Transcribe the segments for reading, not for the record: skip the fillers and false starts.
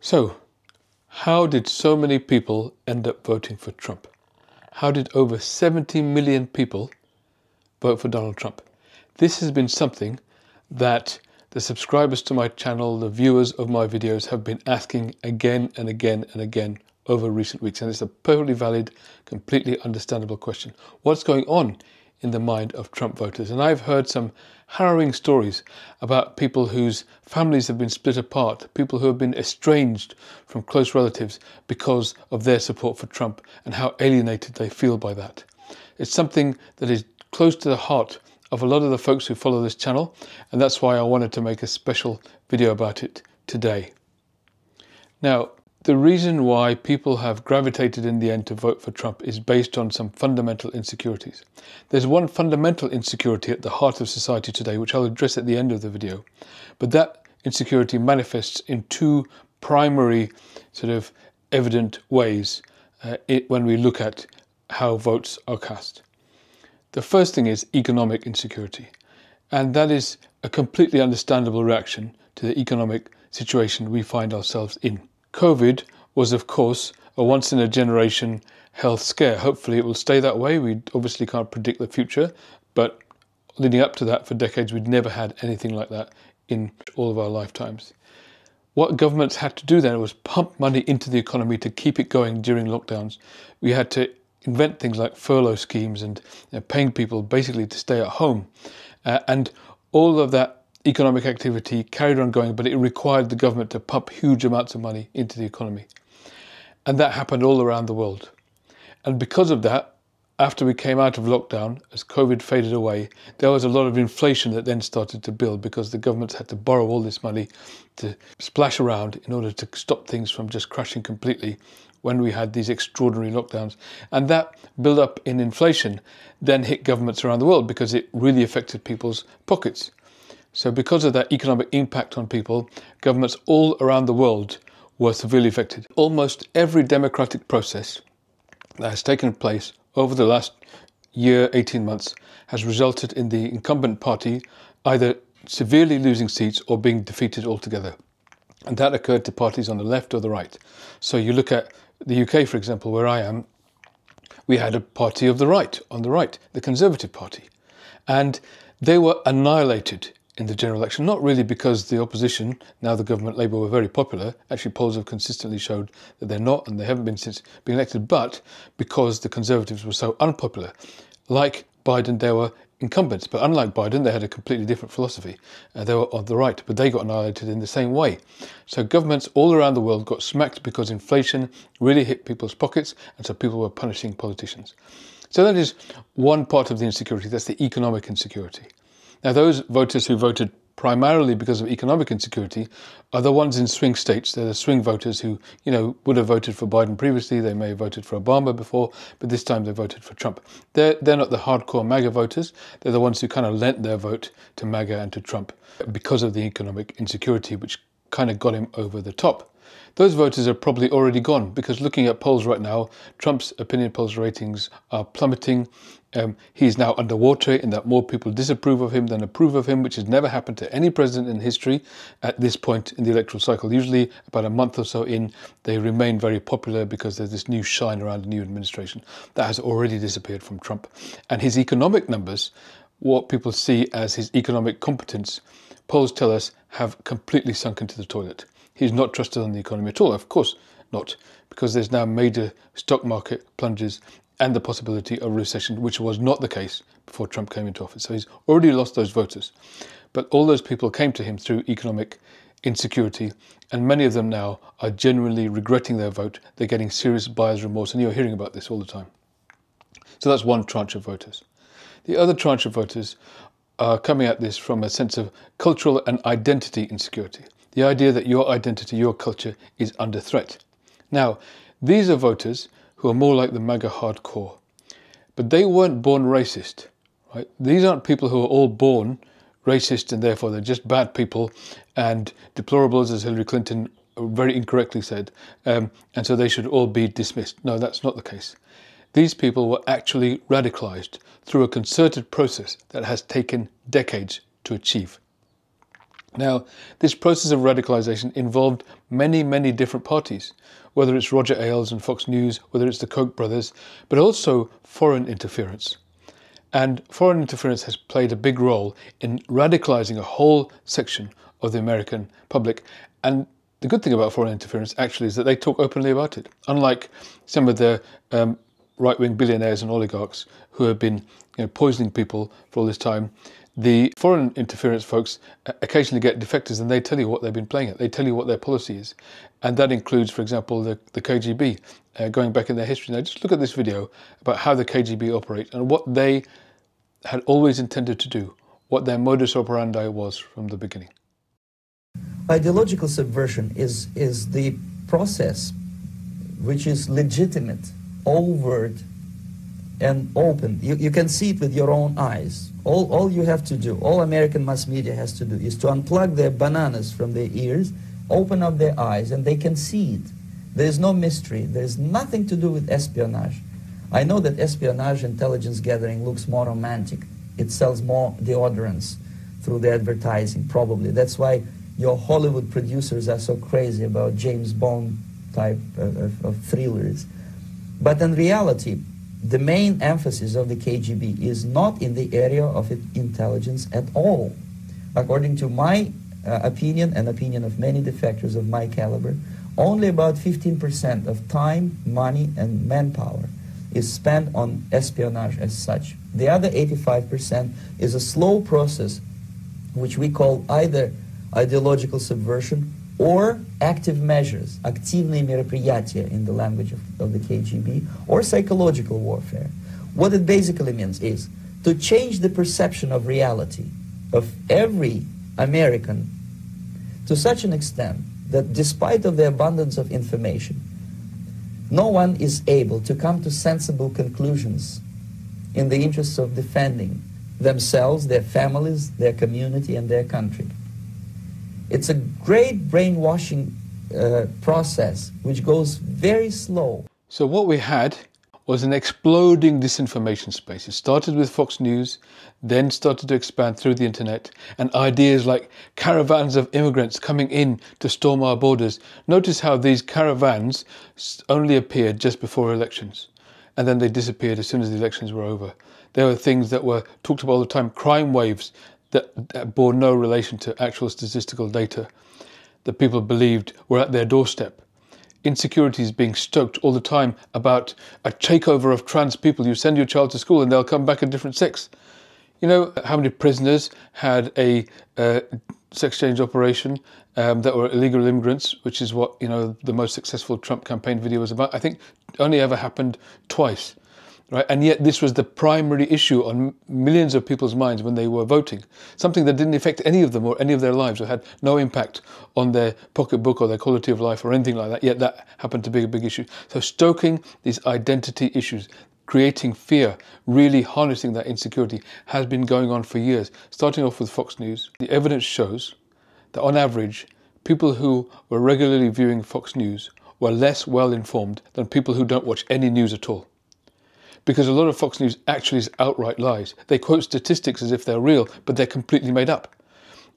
So, how did so many people end up voting for Trump? How did over 70 million people vote for Donald Trump? This has been something that the subscribers to my channel, the viewers of my videos, have been asking again and again and again over recent weeks. And it's a perfectly valid, completely understandable question. What's going on in the mind of Trump voters? And I've heard some harrowing stories about people whose families have been split apart, people who have been estranged from close relatives because of their support for Trump, and how alienated they feel by that. It's something that is close to the heart of a lot of the folks who follow this channel, and that's why I wanted to make a special video about it today. Now, the reason why people have gravitated in the end to vote for Trump is based on some fundamental insecurities. There's one fundamental insecurity at the heart of society today, which I'll address at the end of the video, but that insecurity manifests in two primary sort of evident ways when we look at how votes are cast. The first thing is economic insecurity, and that is a completely understandable reaction to the economic situation we find ourselves in. COVID was, of course, a once-in-a-generation health scare. Hopefully it will stay that way. We obviously can't predict the future, but leading up to that for decades, we'd never had anything like that in all of our lifetimes. What governments had to do then was pump money into the economy to keep it going during lockdowns. We had to invent things like furlough schemes and paying people basically to stay at home. And all of that economic activity carried on going, but it required the government to pump huge amounts of money into the economy. And that happened all around the world. And because of that, after we came out of lockdown, as COVID faded away, there was a lot of inflation that then started to build because the governments had to borrow all this money to splash around in order to stop things from just crashing completely when we had these extraordinary lockdowns. And that build-up in inflation then hit governments around the world because it really affected people's pockets. So because of that economic impact on people, governments all around the world were severely affected. Almost every democratic process that has taken place over the last year, 18 months, has resulted in the incumbent party either severely losing seats or being defeated altogether. And that occurred to parties on the left or the right. So you look at the UK, for example, where I am, we had a party of the right, on the right, the Conservative Party. And they were annihilated in the general election, not really because the opposition, now the government, Labour, were very popular. Actually, polls have consistently showed that they're not, and they haven't been since being elected, but because the Conservatives were so unpopular. Like Biden, they were incumbents, but unlike Biden, they had a completely different philosophy. They were on the right, but they got annihilated in the same way. So governments all around the world got smacked because inflation really hit people's pockets, and so people were punishing politicians. So that is one part of the insecurity, that's the economic insecurity. Now, those voters who voted primarily because of economic insecurity are the ones in swing states. They're the swing voters who, would have voted for Biden previously. They may have voted for Obama before, but this time they voted for Trump. They're not the hardcore MAGA voters. They're the ones who kind of lent their vote to MAGA and to Trump because of the economic insecurity, which kind of got him over the top. Those voters are probably already gone because looking at polls right now, Trump's opinion polls ratings are plummeting. He's now underwater in that more people disapprove of him than approve of him, which has never happened to any president in history at this point in the electoral cycle. Usually about a month or so in, they remain very popular because there's this new shine around a new administration. That has already disappeared from Trump. And his economic numbers, what people see as his economic competence, polls tell us have completely sunk into the toilet. He's not trusted on the economy at all. Of course not, because there's now major stock market plunges and the possibility of recession, which was not the case before Trump came into office. So he's already lost those voters. But all those people came to him through economic insecurity, and many of them now are genuinely regretting their vote. They're getting serious buyer's remorse, and you're hearing about this all the time. So that's one tranche of voters. The other tranche of voters are coming at this from a sense of cultural and identity insecurity. The idea that your identity, your culture is under threat. Now, these are voters who are more like the MAGA hardcore, but they weren't born racist, right? These aren't people who are all born racist and therefore they're just bad people and deplorables, as Hillary Clinton very incorrectly said, and so they should all be dismissed. No, that's not the case. These people were actually radicalized through a concerted process that has taken decades to achieve. Now, this process of radicalization involved many, many different parties, whether it's Roger Ailes and Fox News, whether it's the Koch brothers, but also foreign interference. And foreign interference has played a big role in radicalizing a whole section of the American public. And the good thing about foreign interference actually is that they talk openly about it. Unlike some of the right-wing billionaires and oligarchs who have been poisoning people for all this time, the foreign interference folks occasionally get defectors and they tell you what they've been playing at. They tell you what their policy is. And that includes, for example, the KGB, going back in their history. Now, just look at this video about how the KGB operate and what they had always intended to do, what their modus operandi was from the beginning. Ideological subversion is the process which is legitimate, overt, and open. You can see it with your own eyes. All you have to do, all American mass media has to do, is to unplug their bananas from their ears, open up their eyes, and they can see it. There is no mystery. There is nothing to do with espionage. I know that espionage intelligence gathering looks more romantic. It sells more deodorants through the advertising, probably. That's why your Hollywood producers are so crazy about James Bond type of thrillers. But in reality, the main emphasis of the KGB is not in the area of intelligence at all. According to my opinion and opinion of many defectors of my caliber, only about 15% of time, money, and manpower is spent on espionage as such. The other 85% is a slow process which we call either ideological subversion or active measures, активные мероприятия in the language of the KGB, or psychological warfare. What it basically means is to change the perception of reality of every American to such an extent that despite of the abundance of information, no one is able to come to sensible conclusions in the interests of defending themselves, their families, their community, and their country. It's a great brainwashing process which goes very slow. So what we had was an exploding disinformation space. It started with Fox News, then started to expand through the internet, and ideas like caravans of immigrants coming in to storm our borders. Notice how these caravans only appeared just before elections, and then they disappeared as soon as the elections were over. There were things that were talked about all the time, crime waves that bore no relation to actual statistical data that people believed were at their doorstep. Insecurities being stoked all the time about a takeover of trans people. You send your child to school and they'll come back a different sex. You know how many prisoners had a sex change operation that were illegal immigrants, which is what the most successful Trump campaign video was about. I think it only ever happened twice. Right? And yet this was the primary issue on millions of people's minds when they were voting. Something that didn't affect any of them or any of their lives, or had no impact on their pocketbook or their quality of life or anything like that, yet that happened to be a big issue. So stoking these identity issues, creating fear, really harnessing that insecurity, has been going on for years. Starting off with Fox News, the evidence shows that on average, people who were regularly viewing Fox News were less well informed than people who don't watch any news at all. Because a lot of Fox News actually is outright lies. They quote statistics as if they're real, but they're completely made up.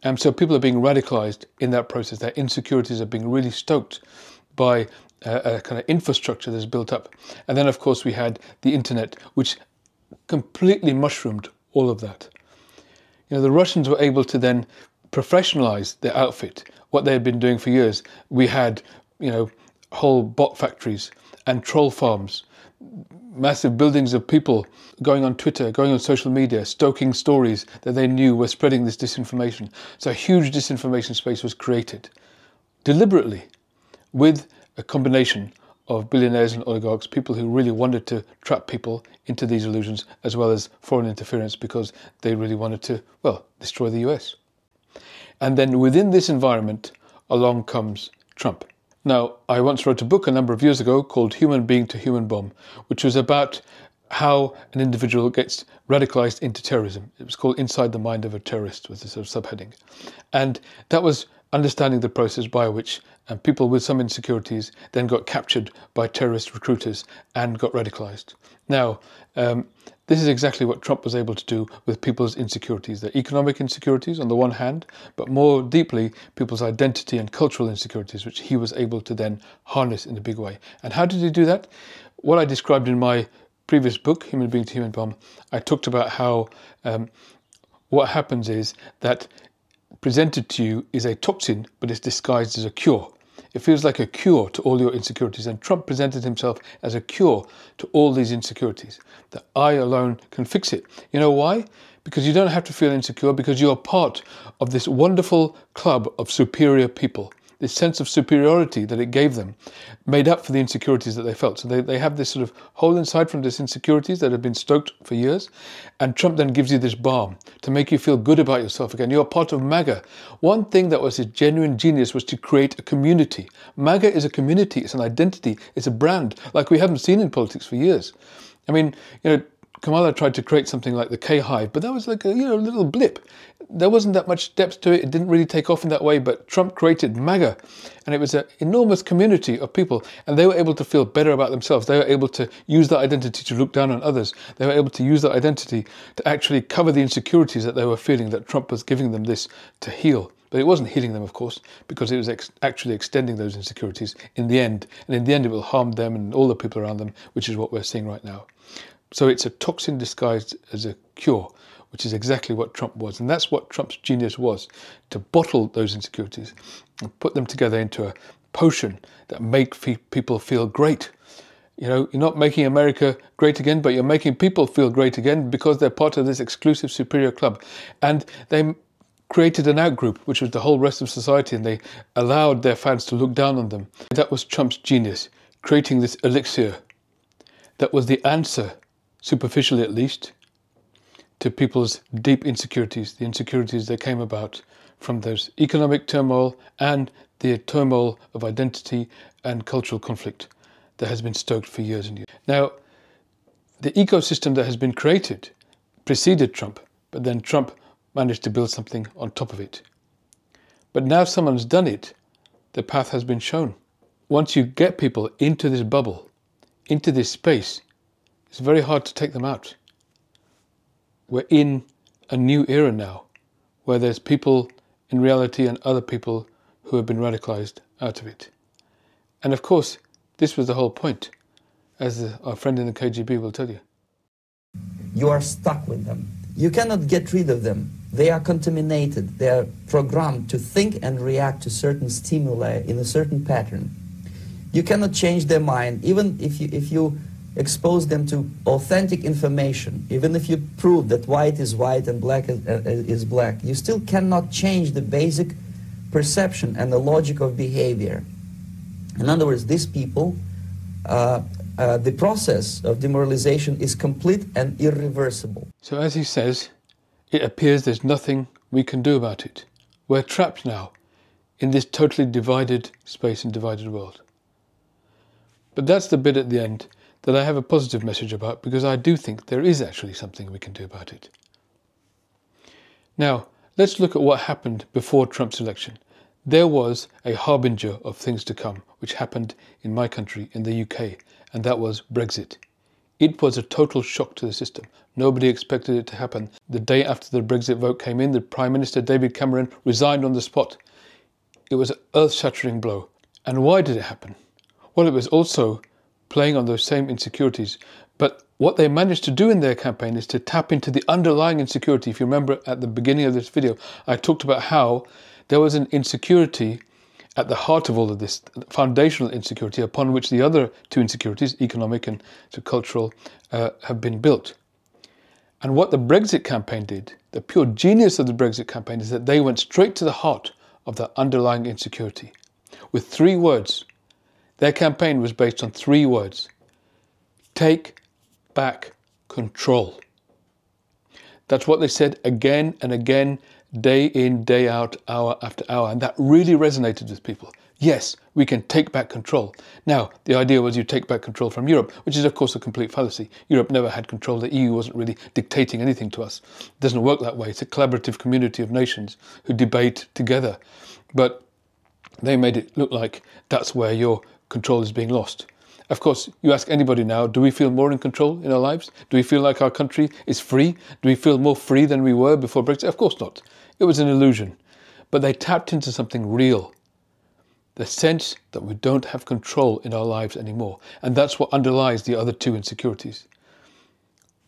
And so people are being radicalized in that process. Their insecurities are being really stoked by a kind of infrastructure that's built up. And then, of course, we had the internet, which completely mushroomed all of that. The Russians were able to then professionalize their outfit, what they had been doing for years. We had, whole bot factories and troll farms, massive buildings of people going on Twitter, going on social media, stoking stories that they knew were spreading this disinformation. So a huge disinformation space was created deliberately with a combination of billionaires and oligarchs, people who really wanted to trap people into these illusions, as well as foreign interference because they really wanted to, destroy the US. And then within this environment, along comes Trump. Now, I once wrote a book a number of years ago called Human Being to Human Bomb, which was about how an individual gets radicalized into terrorism. It was called Inside the Mind of a Terrorist, was the sort of subheading. And that was understanding the process by which people with some insecurities then got captured by terrorist recruiters and got radicalized. Now, This is exactly what Trump was able to do with people's insecurities. Their economic insecurities on the one hand, but more deeply, people's identity and cultural insecurities, which he was able to then harness in a big way. And how did he do that? What I described in my previous book, Human Being to Human Bomb, I talked about how what happens is that presented to you is a toxin, but it's disguised as a cure. It feels like a cure to all your insecurities, and Trump presented himself as a cure to all these insecurities, that I alone can fix it. You know why? Because you don't have to feel insecure, because you're part of this wonderful club of superior people. This sense of superiority that it gave them made up for the insecurities that they felt. So they have this sort of hole inside from these insecurities that have been stoked for years. And Trump then gives you this balm to make you feel good about yourself again. You're part of MAGA. One thing that was his genuine genius was to create a community. MAGA is a community. It's an identity. It's a brand like we haven't seen in politics for years. I mean, Kamala tried to create something like the K-Hive, but that was like a little blip. There wasn't that much depth to it. It didn't really take off in that way, but Trump created MAGA, and it was an enormous community of people, and they were able to feel better about themselves. They were able to use that identity to look down on others. They were able to use that identity to actually cover the insecurities that they were feeling, that Trump was giving them this to heal. But it wasn't healing them, of course, because it was actually extending those insecurities in the end. And in the end, it will harm them and all the people around them, which is what we're seeing right now. So it's a toxin disguised as a cure, which is exactly what Trump was. And that's what Trump's genius was, to bottle those insecurities and put them together into a potion that make people feel great. You're not making America great again, but you're making people feel great again because they're part of this exclusive superior club. And they created an out-group, which was the whole rest of society, and they allowed their fans to look down on them. That was Trump's genius, creating this elixir that was the answer, superficially at least, to people's deep insecurities, the insecurities that came about from those economic turmoil and the turmoil of identity and cultural conflict that has been stoked for years and years. Now, the ecosystem that has been created preceded Trump, but then Trump managed to build something on top of it. But now someone's done it, the path has been shown. Once you get people into this bubble, into this space, it's very hard to take them out. We're in a new era now, where there's people in reality and other people who have been radicalized out of it. And of course, this was the whole point, as our friend in the KGB will tell you. You are stuck with them. You cannot get rid of them. They are contaminated. They are programmed to think and react to certain stimuli in a certain pattern. You cannot change their mind, even if you expose them to authentic information, even if you prove that white is white and black is black, you still cannot change the basic perception and the logic of behavior. In other words, these people, the process of demoralization is complete and irreversible. So as he says, it appears there's nothing we can do about it. We're trapped now in this totally divided space and divided world. But that's the bit at the end that I have a positive message about, because I do think there is actually something we can do about it. Now, let's look at what happened before Trump's election. There was a harbinger of things to come, which happened in my country, in the UK, and that was Brexit. It was a total shock to the system. Nobody expected it to happen. The day after the Brexit vote came in, the Prime Minister, David Cameron, resigned on the spot. It was an earth-shattering blow. And why did it happen? Well, it was also playing on those same insecurities. But what they managed to do in their campaign is to tap into the underlying insecurity. If you remember at the beginning of this video, I talked about how there was an insecurity at the heart of all of this, foundational insecurity upon which the other two insecurities, economic and cultural, have been built. And what the Brexit campaign did, the pure genius of the Brexit campaign, is that they went straight to the heart of that underlying insecurity with 3 words. Their campaign was based on 3 words. Take back control. That's what they said again and again, day in, day out, hour after hour. And that really resonated with people. Yes, we can take back control. Now, the idea was you take back control from Europe, which is of course a complete fallacy. Europe never had control. The EU wasn't really dictating anything to us. It doesn't work that way. It's a collaborative community of nations who debate together. But they made it look like that's where your control is being lost. Of course, you ask anybody now, do we feel more in control in our lives? Do we feel like our country is free? Do we feel more free than we were before Brexit? Of course not. It was an illusion. But they tapped into something real. The sense that we don't have control in our lives anymore. And that's what underlies the other two insecurities.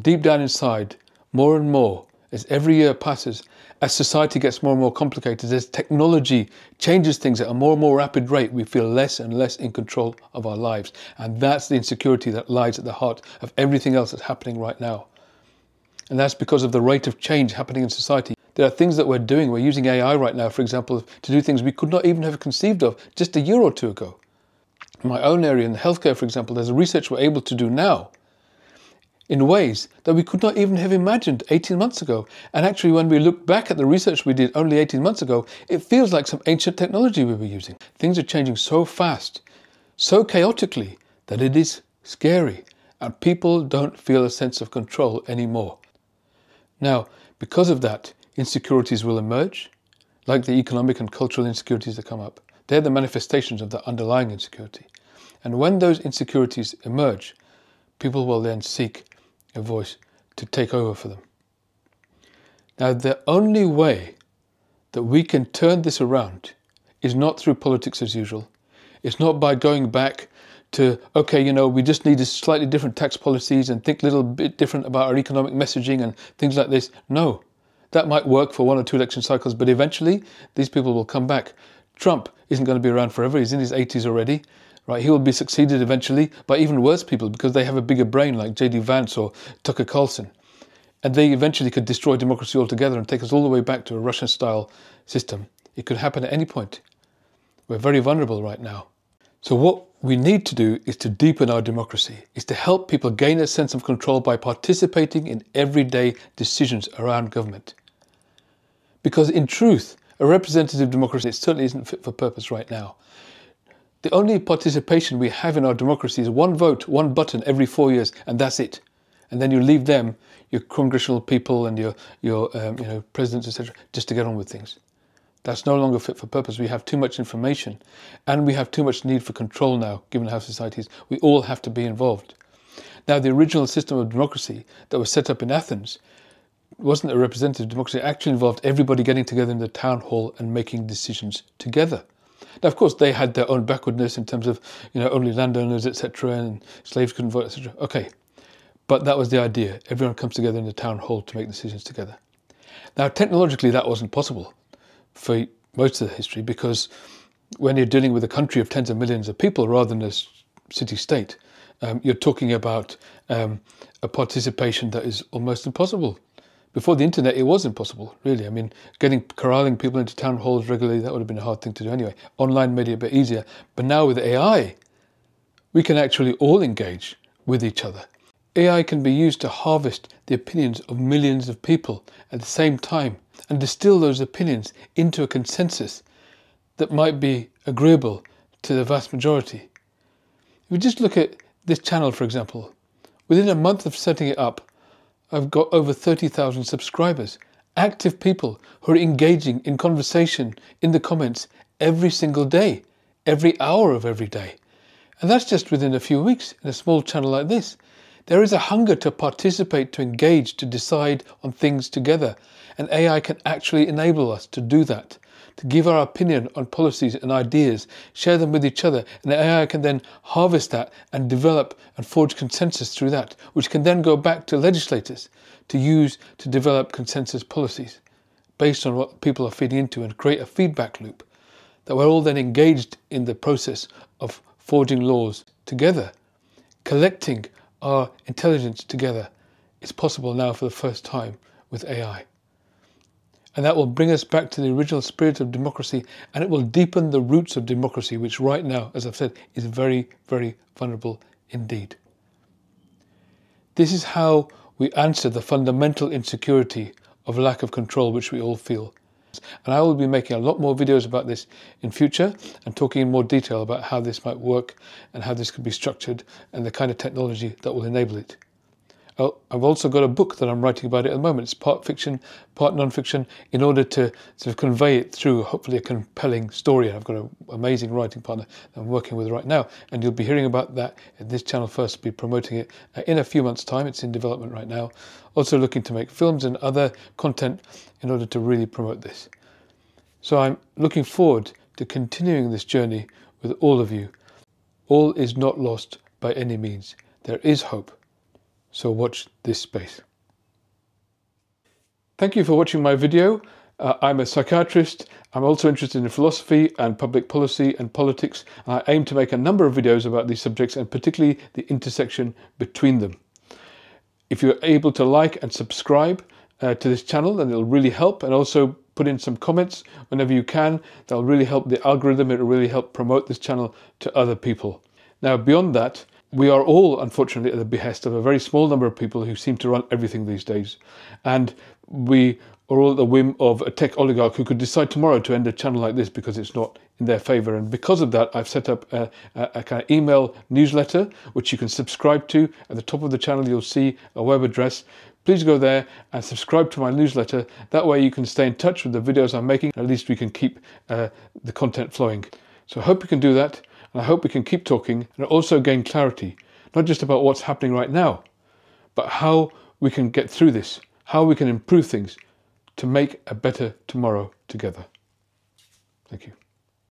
Deep down inside, more and more, as every year passes, as society gets more and more complicated, as technology changes things at a more and more rapid rate, we feel less and less in control of our lives. And that's the insecurity that lies at the heart of everything else that's happening right now. And that's because of the rate of change happening in society. There are things that we're doing. We're using AI right now, for example, to do things we could not even have conceived of just a year or two ago. In my own area, in healthcare, for example, there's research we're able to do now in ways that we could not even have imagined 18 months ago. And actually, when we look back at the research we did only 18 months ago, it feels like some ancient technology we were using. Things are changing so fast, so chaotically, that it is scary. And people don't feel a sense of control anymore. Now, because of that, insecurities will emerge, like the economic and cultural insecurities that come up. They're the manifestations of the underlying insecurity. And when those insecurities emerge, people will then seek a voice to take over for them. Now, the only way that we can turn this around is not through politics as usual. It's not by going back to, okay, you know, we just need slightly different tax policies and think a little bit different about our economic messaging and things like this. No, that might work for 1 or 2 election cycles, but eventually these people will come back. Trump isn't going to be around forever. He's in his 80s already. Right, he will be succeeded eventually by even worse people because they have a bigger brain like J.D. Vance or Tucker Carlson. And they eventually could destroy democracy altogether and take us all the way back to a Russian-style system. It could happen at any point. We're very vulnerable right now. So what we need to do is to deepen our democracy, is to help people gain a sense of control by participating in everyday decisions around government. Because in truth, a representative democracy certainly isn't fit for purpose right now. The only participation we have in our democracy is one vote, one button every 4 years, and that's it. And then you leave them, your congressional people and your presidents, etc., just to get on with things. That's no longer fit for purpose. We have too much information, and we have too much need for control now, given how society is. We all have to be involved. Now, the original system of democracy that was set up in Athens wasn't a representative democracy. It actually involved everybody getting together in the town hall and making decisions together. Now, of course, they had their own backwardness in terms of, only landowners, etc., and slaves couldn't vote, etc. Okay, but that was the idea. Everyone comes together in the town hall to make decisions together. Now, technologically, that wasn't possible for most of the history because when you're dealing with a country of tens of millions of people rather than a city-state, you're talking about a participation that is almost impossible. Before the internet, it was impossible, really. I mean, corralling people into town halls regularly, that would have been a hard thing to do anyway. Online made it a bit easier. But now with AI, we can actually all engage with each other. AI can be used to harvest the opinions of millions of people at the same time and distill those opinions into a consensus that might be agreeable to the vast majority. If we just look at this channel, for example, within a month of setting it up, I've got over 30,000 subscribers, active people who are engaging in conversation in the comments every single day, every hour of every day. And that's just within a few weeks in a small channel like this. There is a hunger to participate, to engage, to decide on things together. And AI can actually enable us to do that, to give our opinion on policies and ideas, share them with each other, and the AI can then harvest that and develop and forge consensus through that, which can then go back to legislators to use to develop consensus policies based on what people are feeding into and create a feedback loop that we're all then engaged in the process of forging laws together, collecting our intelligence together. It's possible now for the first time with AI. And that will bring us back to the original spirit of democracy, and it will deepen the roots of democracy, which right now, as I've said, is very, very vulnerable indeed. This is how we answer the fundamental insecurity of lack of control which we all feel. And I will be making a lot more videos about this in future and talking in more detail about how this might work and how this could be structured and the kind of technology that will enable it. I've also got a book that I'm writing about it at the moment. It's part fiction, part non-fiction, in order to sort of convey it through hopefully a compelling story. I've got an amazing writing partner that I'm working with right now, and you'll be hearing about that in this channel first. I'll be promoting it in a few months' time. It's in development right now. Also looking to make films and other content in order to really promote this. So I'm looking forward to continuing this journey with all of you. All is not lost by any means. There is hope. So watch this space. Thank you for watching my video. I'm a psychiatrist. I'm also interested in philosophy and public policy and politics. And I aim to make a number of videos about these subjects, and particularly the intersection between them. If you're able to like and subscribe to this channel, then it'll really help. And also put in some comments whenever you can. That'll really help the algorithm. It'll really help promote this channel to other people. Now, beyond that, we are all, unfortunately, at the behest of a very small number of people who seem to run everything these days. And we are all at the whim of a tech oligarch who could decide tomorrow to end a channel like this because it's not in their favor. And because of that, I've set up a kind of email newsletter, which you can subscribe to. At the top of the channel, you'll see a web address. Please go there and subscribe to my newsletter. That way you can stay in touch with the videos I'm making. At least we can keep the content flowing. So I hope you can do that. And I hope we can keep talking and also gain clarity, not just about what's happening right now, but how we can get through this, how we can improve things to make a better tomorrow together. Thank you.